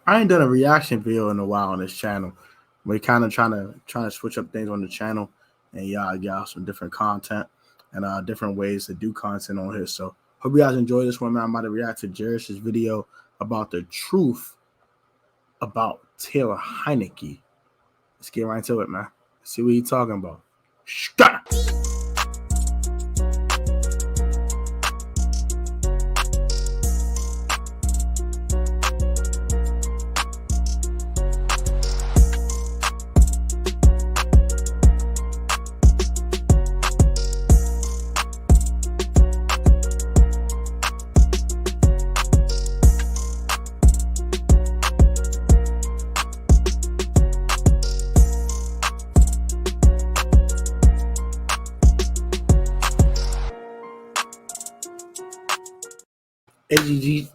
I ain't done a reaction video in a while on this channel. We're kind of trying to switch up things on the channel, and y'all some different content and different ways to do content on here. So hope you guys enjoy this one, man. I'm about to react to Jeris's video about the truth about Taylor Heinicke. Let's get right into it, man. Let's see what he's talking about. Shut up.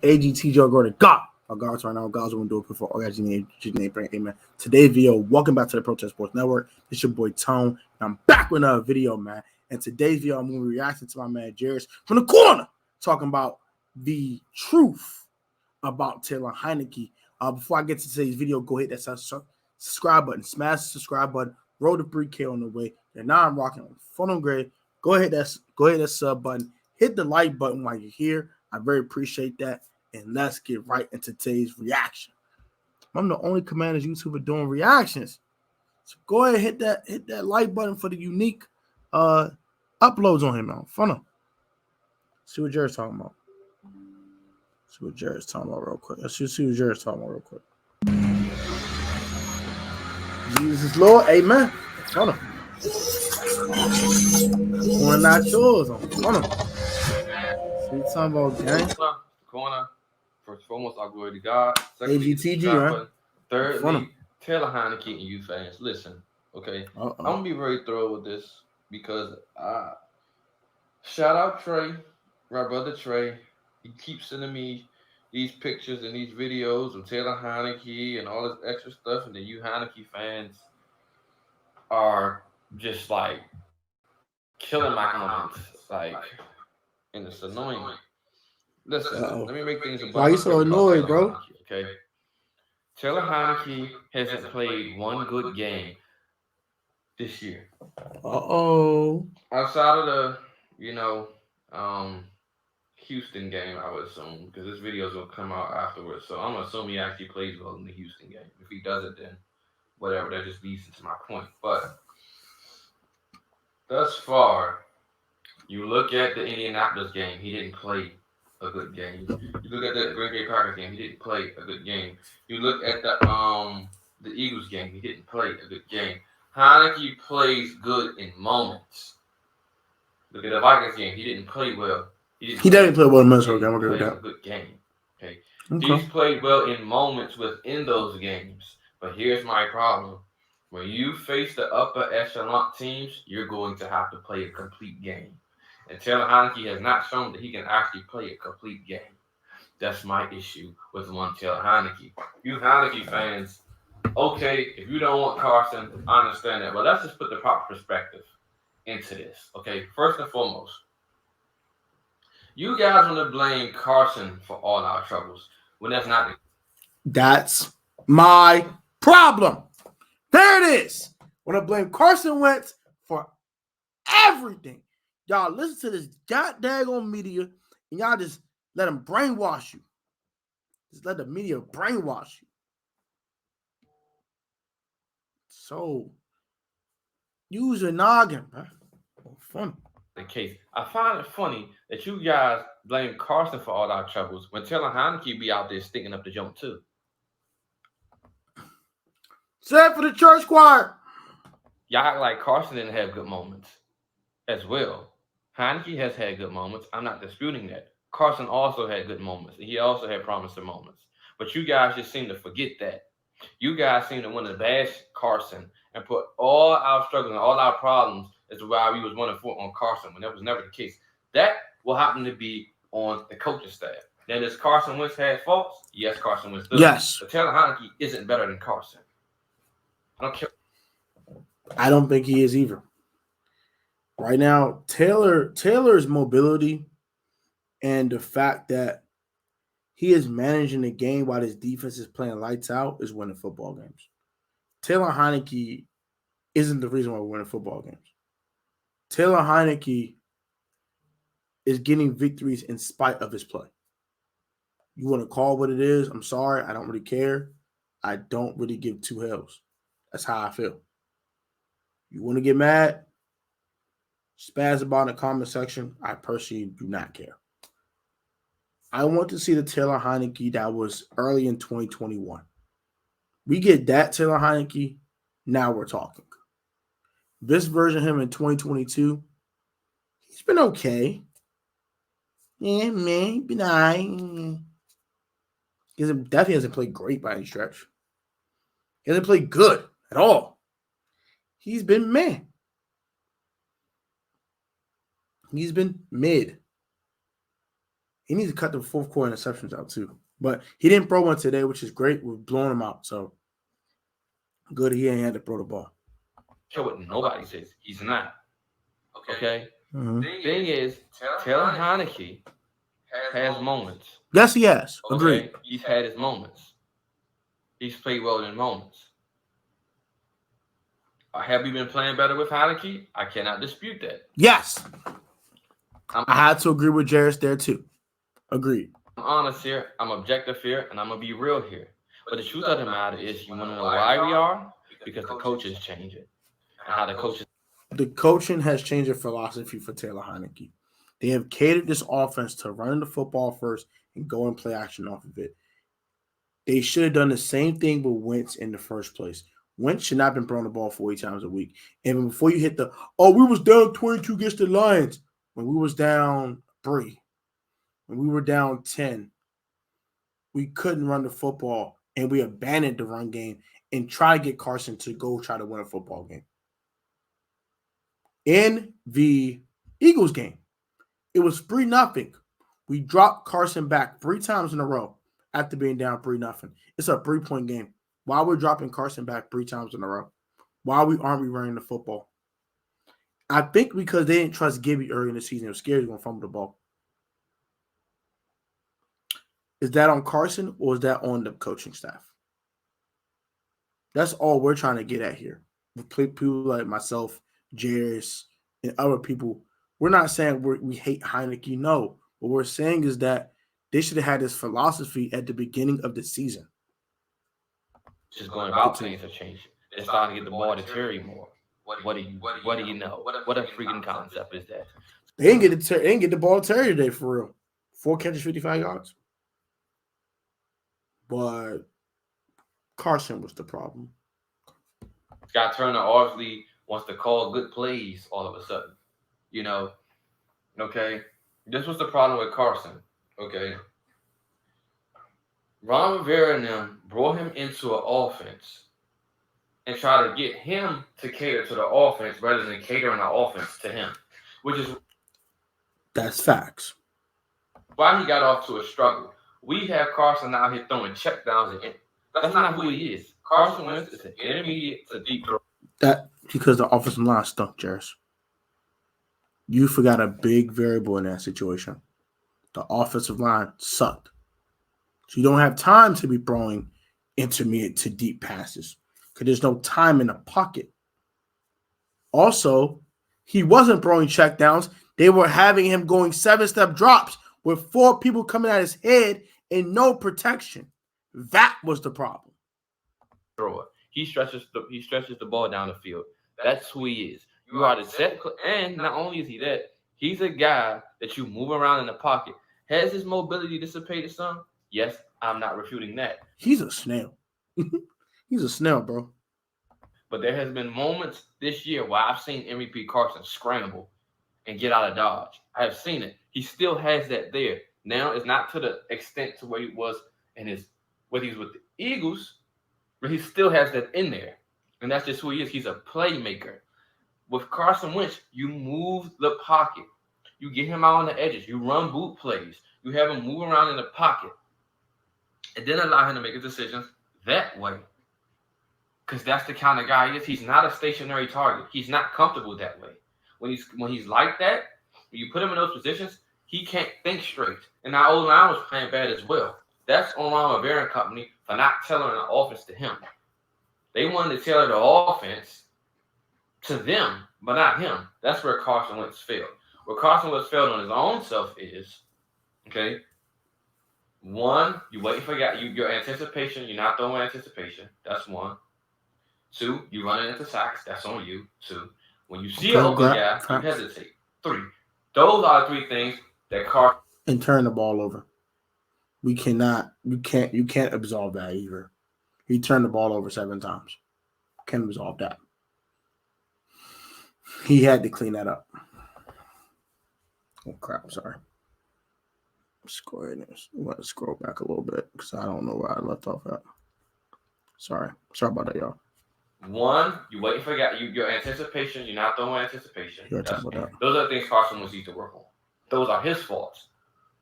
AGT Joe Gordon. God. Our guards right now. God's going to do it before all guys name. Amen. Today's video, welcome back to the Protest Sports Network. It's your boy Tone. And I'm back with another video, man. And today's video, I'm going to be reacting to my man Jeris from the corner, talking about the truth about Taylor Heinicke. Before I get to today's video, go hit that subscribe button. Smash the subscribe button. Roll the 3K on the way. And now I'm rocking on Fun on Gray. Go ahead that sub button. Hit the like button while you're here. I very appreciate that. And let's get right into today's reaction. I'm the only Commanders YouTuber doing reactions. So go ahead, hit that like button for the unique uploads on him, man. Fun. See what Jeris talking about. See what Jeris talking about real quick. Let's see what Jeris talking about real quick. Jesus is Lord, amen. Fun. One not yours on fun. See what talking about, gang. Corner. First and foremost, all glory to God. Secondly, AGTG, right? Thirdly, Taylor Heinicke and you fans, listen, okay? I'm gonna be very thorough with this because shout out Trey, my brother Trey. He keeps sending me these pictures and these videos of Taylor Heinicke and all this extra stuff, and then you Heinicke fans are just like killing my comments, like, and it's annoying. Listen, let me make things about. Why are you so annoyed, bro? Okay. Taylor Heinicke hasn't played one good game this year. Outside of the, Houston game, I would assume, because this video is going to come out afterwards. So I'm going to assume he actually plays well in the Houston game. If he doesn't, then whatever. That just leads into my point. But thus far, you look at the Indianapolis game, he didn't play a good game. You look at the Green Bay Packers game, he didn't play a good game. You look at the Eagles game, he didn't play a good game. Heinicke plays good in moments. Look at the Vikings game, he didn't play well. He definitely played well in Minnesota game. He played a good game. Okay. He's played well in moments within those games. But here's my problem. When you face the upper echelon teams, you're going to have to play a complete game. And Taylor Heinicke has not shown that he can actually play a complete game. That's my issue with one Taylor Heinicke. You Heinicke fans, okay, if you don't want Carson, I understand that. But let's just put the proper perspective into this. Okay, first and foremost, you guys want to blame Carson for all our troubles when that's not the case. That's my problem. There it is. Want to blame Carson Wentz for everything. Y'all listen to this goddamn media, and y'all just let them brainwash you. Just let the media brainwash you. So, use your noggin, bro. Fun. The case. I find it funny that you guys blame Carson for all our troubles when Taylor Heinicke be out there sticking up the jump too. Say it for the church choir. Y'all act like Carson didn't have good moments as well. Heinicke has had good moments. I'm not disputing that. Carson also had good moments. He also had promising moments. But you guys just seem to forget that. You guys seem to want to bash Carson and put all our struggles and all our problems as to why we was 1-4 on Carson when that was never the case. That will happen to be on the coaching staff. Now, does Carson Wentz have faults? Yes, Carson Wentz does. Yes. But Taylor Heinicke isn't better than Carson. I don't care. I don't think he is either. Right now, Taylor's mobility and the fact that he is managing the game while his defense is playing lights out is winning football games. Taylor Heinicke isn't the reason why we're winning football games. Taylor Heinicke is getting victories in spite of his play. You want to call what it is? I'm sorry. I don't really care. I don't really give two hells. That's how I feel. You want to get mad? Spaz about in the comment section. I personally do not care. I want to see the Taylor Heinicke that was early in 2021. We get that Taylor Heinicke, now we're talking. This version of him in 2022, he's been okay. Yeah, man, been all right. He definitely hasn't played great by any stretch. He hasn't played good at all. He's been meh. He's been mid. He needs to cut the fourth quarter interceptions out too. But he didn't throw one today, which is great. We're blowing him out. So good he ain't had to throw the ball. Care what nobody says. He's not. Okay? Mm-hmm. Thing is, Taylor Heinicke has moments. Yes, he has. Okay? Agreed. He's had his moments. He's played well in moments. Have we been playing better with Heinicke? I cannot dispute that. Yes. I had to agree with Jeris there too. Agreed. I'm honest here. I'm objective here, and I'm going to be real here. But the truth of the matter is, you want to know why we are? Because the coaches change it. And how the coaches... The coaching has changed the philosophy for Taylor Heinicke. They have catered this offense to run the football first and go and play action off of it. They should have done the same thing with Wentz in the first place. Wentz should not have been throwing the ball 40 times a week. And before you hit we was down 22 against the Lions. When we was down 3, when we were down 10, we couldn't run the football, and we abandoned the run game and try to get Carson to go try to win a football game. In the Eagles game, it was 3-0. We dropped Carson back 3 times in a row after being down 3-0. It's a 3-point game. Why we're dropping Carson back 3 times in a row? Why aren't we running the football? I think because they didn't trust Gibby early in the season. They were scared he was going to fumble the ball. Is that on Carson or is that on the coaching staff? That's all we're trying to get at here. People like myself, Jeris, and other people, we're not saying we hate Heinicke. No. What we're saying is that they should have had this philosophy at the beginning of the season. Just going about things have changed. They're starting to get the ball to Terry more. What do you know? What a freaking concept is that? They didn't get the ball to Terry today for real. 4 catches, 55 yards. But Carson was the problem. Scott Turner obviously wants to call good plays all of a sudden. You know, okay? This was the problem with Carson, okay? Ron Rivera and them brought him into an offense and try to get him to cater to the offense rather than catering the offense to him, which is... That's facts. Why he got off to a struggle. We have Carson out here throwing checkdowns again. That's not who he is. Carson Wentz is an intermediate to deep throw. That because the offensive line stunk, Jeris. You forgot a big variable in that situation. The offensive line sucked. So you don't have time to be throwing intermediate to deep passes because there's no time in the pocket. Also, he wasn't throwing checkdowns. They were having him going 7-step drops with 4 people coming at his head and no protection. That was the problem. Thrower. He stretches the ball down the field. That's who he is. You are the set, and not only is he that, he's a guy that you move around in the pocket. Has his mobility dissipated some? Yes, I'm not refuting that. He's a snail. He's a snail, bro. But there has been moments this year where I've seen MVP Carson scramble and get out of dodge. I have seen it. He still has that there. Now it's not to the extent to where he was when he was with the Eagles, but he still has that in there. And that's just who he is. He's a playmaker. With Carson Wentz, you move the pocket. You get him out on the edges. You run boot plays. You have him move around in the pocket. And then allow him to make his decisions that way. Because that's the kind of guy he is. He's not a stationary target. He's not comfortable that way. When he's like that, when you put him in those positions, he can't think straight. And our O-line was playing bad as well. That's on Ron Rivera and company for not tailoring the offense to him. They wanted to tailor the offense to them, but not him. That's where Carson Wentz failed. Where Carson Wentz failed on his own self is, okay, one, you waiting for your anticipation. You're not throwing anticipation. That's one. Two, you running into sacks. That's on you. Two, when you see an open gap, you hesitate. Three, those are three things that Carson and turn the ball over. You can't absolve that either. He turned the ball over 7 times. Can't absolve that. He had to clean that up. Oh crap! Sorry. Let's go ahead and let us scroll back a little bit because I don't know where I left off at. Sorry about that, y'all. One, you waiting for your anticipation. You're not throwing anticipation. Those are the things Carson Wentz needs to work on. Those are his faults.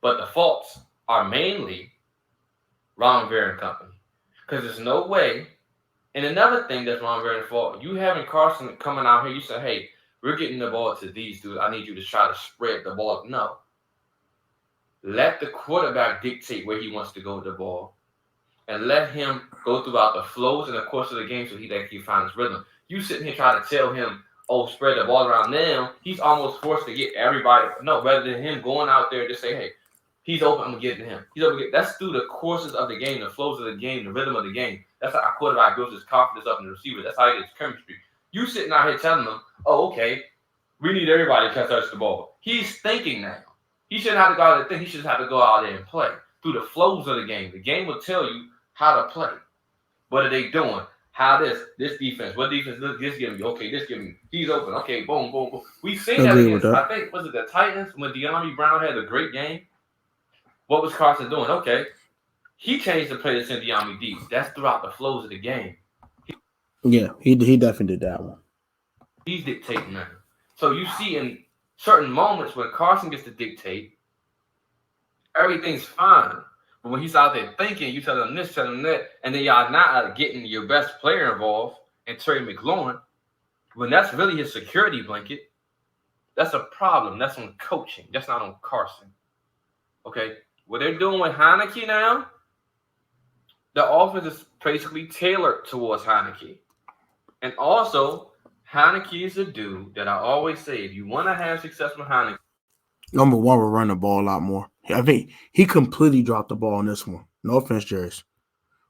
But the faults are mainly Ron Rivera and company. Because there's no way. And another thing that's Ron Rivera's fault, you having Carson coming out here, you say, hey, we're getting the ball to these dudes. I need you to try to spread the ball. No. Let the quarterback dictate where he wants to go with the ball. And let him go throughout the flows and the course of the game so he can find his rhythm. You sitting here trying to tell him, oh, spread the ball around now. He's almost forced to get everybody. No, rather than him going out there to say, hey, he's open, I'm going to get to him. That's through the courses of the game, the flows of the game, the rhythm of the game. That's how our quarterback builds his confidence up in the receiver. That's how he gets chemistry. You sitting out here telling him, oh, okay, we need everybody to touch the ball. He's thinking now. He shouldn't have to go out there and think. He should have to go out there and play through the flows of the game. The game will tell you how to play. What are they doing? How this defense? What defense? This giving you? Okay, this giving you. He's open. Okay, boom, boom, boom. We've seen that against, I think, was it the Titans when De'Ami Brown had a great game? What was Carson doing? Okay, he changed the play to send De'Ami deep. That's throughout the flows of the game. He definitely did that one. He's dictating that. So you see in certain moments when Carson gets to dictate, everything's fine. But when he's out there thinking, you tell him this, tell him that, and then y'all not getting your best player involved and Terry McLaurin, when that's really his security blanket, that's a problem. That's on coaching. That's not on Carson. Okay? What they're doing with Heinicke now, the offense is basically tailored towards Heinicke. And also, Heinicke is a dude that I always say, if you want to have success with Heinicke, number one, we're running the ball a lot more. I think he completely dropped the ball on this one. No offense, Jeris.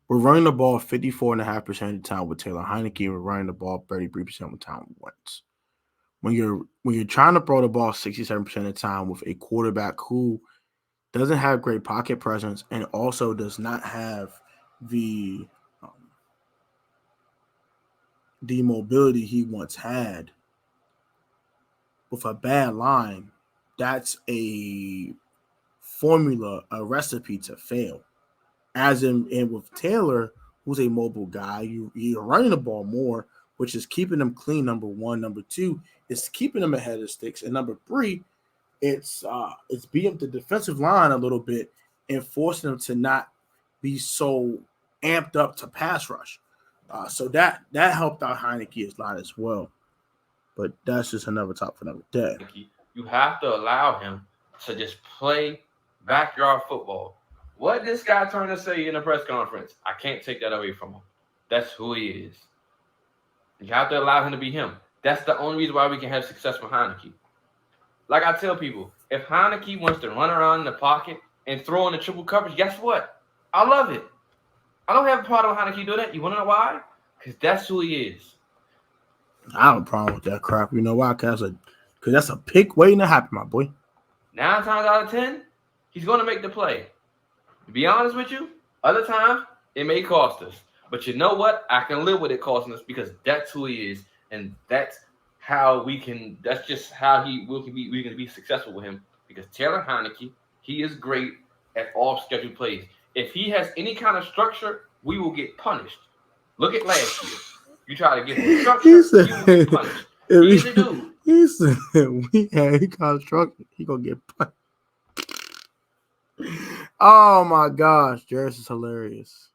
We're running the ball 54.5% of the time with Taylor Heinicke. We're running the ball 33% of the time with Wentz. When you're trying to throw the ball 67% of the time with a quarterback who doesn't have great pocket presence and also does not have the mobility he once had with a bad line, that's a formula, a recipe to fail. As in with Taylor, who's a mobile guy, you're running the ball more, which is keeping them clean, number one. Number two, it's keeping them ahead of the sticks. And number three, it's beating the defensive line a little bit and forcing them to not be so amped up to pass rush. So that helped out Heinicke's line as well. But that's just another top for another day. You have to allow him to just play backyard football. What this guy trying to say in a press conference, I can't take that away from him. That's who he is. You have to allow him to be him. That's the only reason why we can have success with Heinicke. Like I tell people, if Heinicke wants to run around in the pocket and throw in the triple coverage, guess what? I love it. I don't have a problem with Heinicke doing that. You want to know why? Because that's who he is. I don't have a problem with that crap. You know why? Because that's a pick waiting to happen, my boy. 9 times out of 10, he's going to make the play. To be honest with you, other times, it may cost us. But you know what? I can live with it costing us because that's who he is. And that's how we can – that's just how we can be successful with him. Because Taylor Heinicke, he is great at off-schedule plays. If he has any kind of structure, we will get punished. Look at last year. You try to get him structure, you will get punished. He's a dude. He said, he got structure, he going to get punished. Oh, my gosh. Jeris is hilarious.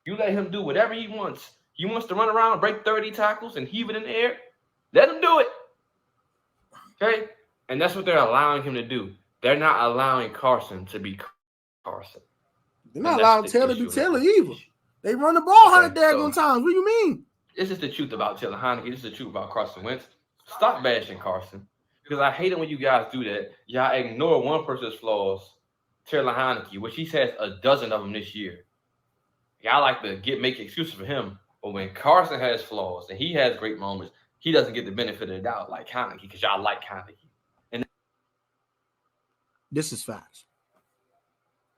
You let him do whatever he wants. He wants to run around and break 30 tackles and heave it in the air. Let him do it. Okay? And that's what they're allowing him to do. They're not allowing Carson to be Carson. They're not allowing Taylor to be Taylor either. They run the ball 100 daggone times. What do you mean? This is the truth about Taylor Heinicke. This is the truth about Carson Wentz. Stop bashing Carson. Because I hate it when you guys do that. Y'all ignore one person's flaws, Taylor Heinicke, which he has a dozen of them this year. Y'all like to make excuses for him. But when Carson has flaws and he has great moments, he doesn't get the benefit of the doubt like Heinicke because y'all like Heinicke. And this is facts.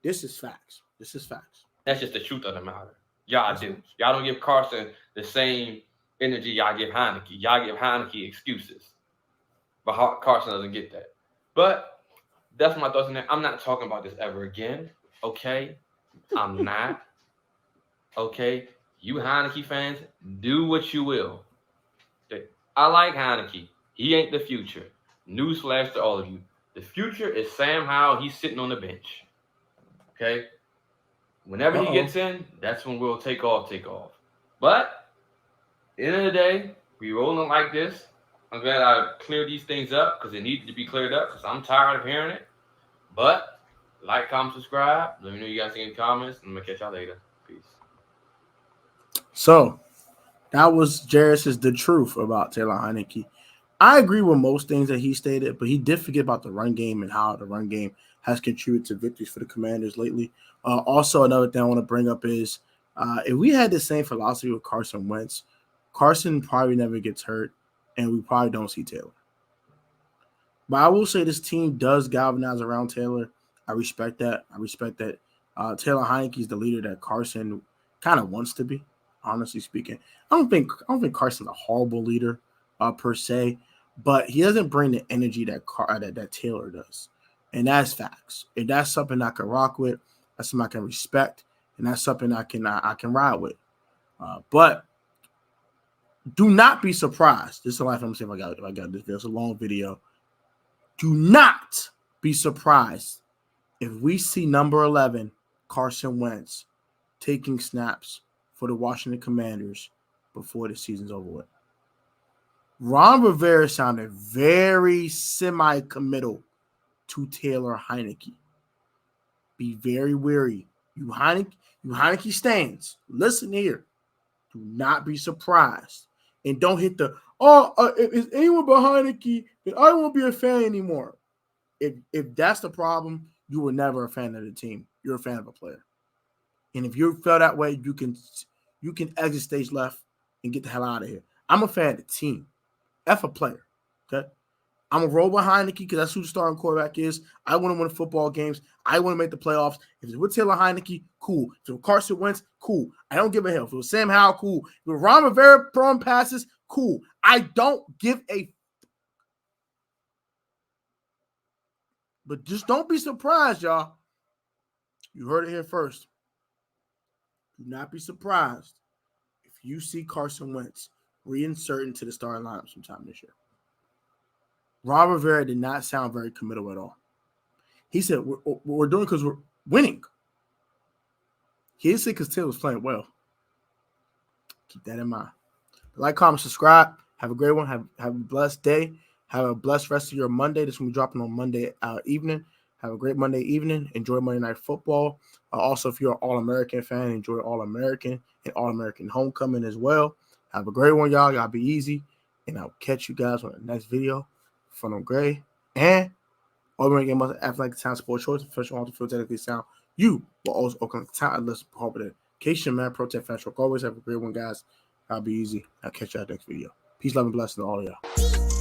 This is facts. This is facts. That's just the truth of the matter. Y'all do. Y'all don't give Carson the same energy y'all give Heinicke. Y'all give Heinicke excuses. But Carson doesn't get that. But that's my thoughts on that. I'm not talking about this ever again. Okay? I'm not. Okay? You Heinicke fans, do what you will. I like Heinicke. He ain't the future. Newsflash to all of you. The future is Sam Howell. He's sitting on the bench. Okay? Whenever he gets in, that's when we'll take off. But at the end of the day, we rolling like this. I'm glad I cleared these things up because they needed to be cleared up because I'm tired of hearing it. But like, comment, subscribe. Let me know you guys see any comments. I'm going to catch y'all later. Peace. So that was Jeris's The Truth about Taylor Heinicke. I agree with most things that he stated, but he did forget about the run game and how the run game has contributed to victories for the Commanders lately. Also, another thing I want to bring up is if we had the same philosophy with Carson Wentz, Carson probably never gets hurt, and we probably don't see Taylor. But I will say this team does galvanize around Taylor. I respect that. Taylor Heinicke is the leader that Carson kind of wants to be, honestly speaking. I don't think Carson's a horrible leader per se, but he doesn't bring the energy that Taylor does. And that's facts. And that's something I can rock with. That's something I can respect. And that's something I can ride with. But do not be surprised. This is the last time I'm saying if I got this video. It's a long video. Do not be surprised if we see number 11, Carson Wentz, taking snaps for the Washington Commanders before the season's over with. Ron Rivera sounded very semi-committal to Taylor Heinicke. Be very wary. You Heinicke stands. Listen here. Do not be surprised. And don't hit the, if anyone but Heinicke, then I won't be a fan anymore. If that's the problem, you were never a fan of the team. You're a fan of a player. And if you feel that way, you can exit stage left and get the hell out of here. I'm a fan of the team. F a player. Okay? I'm a roll behind Heinicke because that's who the starting quarterback is. I want to win football games. I want to make the playoffs. If it's with Taylor Heinicke, cool. If it was Carson Wentz, cool. I don't give a hell. If it was Sam Howell, cool. If it was Ron Rivera throwing passes, cool. I don't give a. But just don't be surprised, y'all. You heard it here first. Do not be surprised if you see Carson Wentz reinsert into the starting lineup sometime this year. Ron Rivera did not sound very committal at all. He said, we're doing because we're winning. He didn't say because Taylor was playing well. Keep that in mind. Like, comment, subscribe. Have a great one. Have a blessed day. Have a blessed rest of your Monday. This will be dropping on Monday evening. Have a great Monday evening. Enjoy Monday Night Football. Also, if you're an All-American fan, enjoy All-American and All-American Homecoming as well. Have a great one, y'all. Y'all be easy. And I'll catch you guys on the next video. Fun on Gray. And All-American must act like the town sport choice. Official on the field technically sound. You will also open the town list for education, man. Protect financial. Always have a great one, guys. I'll be easy. I'll catch you at the next video. Peace, love, and blessings to all of y'all.